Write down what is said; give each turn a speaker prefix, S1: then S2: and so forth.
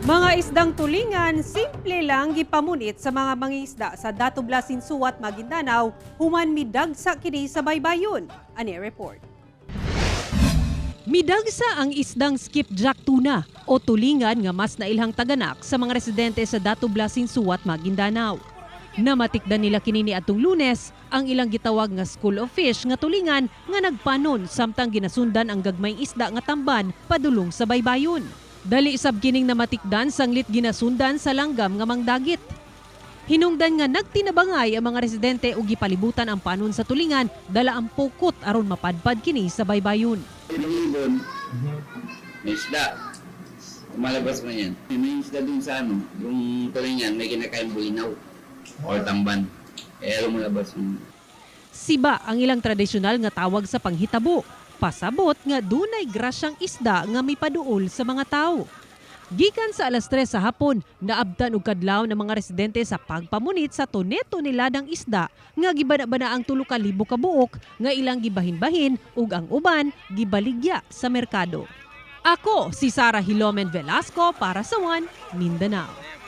S1: Mga isdang tulingan, simple lang gipamunit sa mga mangingisda sa Datublasin Suwat, Maguindanao, human midagsa kini sa baybayon. Ani report. Midagsa ang isdang skipjack tuna o tulingan nga mas nailhang taganak sa mga residente sa Datublasin Suwat, Maguindanao. Namatikdan nila kini niadtong Lunes ang ilang gitawag nga school of fish nga tulingan nga nagpanon samtang ginasundan ang gagmay isda nga tamban padulong sa baybayon. Dali sab kining namatikdan sanglit ginasundan sa langgam nga mangdagit. Hinungdan nga nagtinabangay ang mga residente ug gipalibutan ang panon sa tulingan dala ang pukot aron mapadpad kini sa baybayon.
S2: Ibon, may isda. Kumalabas mo yan. May isda dun sa yung tulingan, may kinakain bulinaw or tamban. Kaya lumalabas mo.
S1: Siba ang ilang tradisyonal nga tawag sa panghitabo. Pasabot nga dunay grasyang isda nga may paduol sa mga tao. Gikan sa alas 3 sa hapon, naabtan og kadlaw ng mga residente sa pagpamunit sa toneto-niladang isda nga gibana-bana ang 3,000 ka buok nga ilang gibahin-bahin ug ang uban gibaligya sa merkado. Ako si Sara Hilomen Velasco para sa One Mindanao.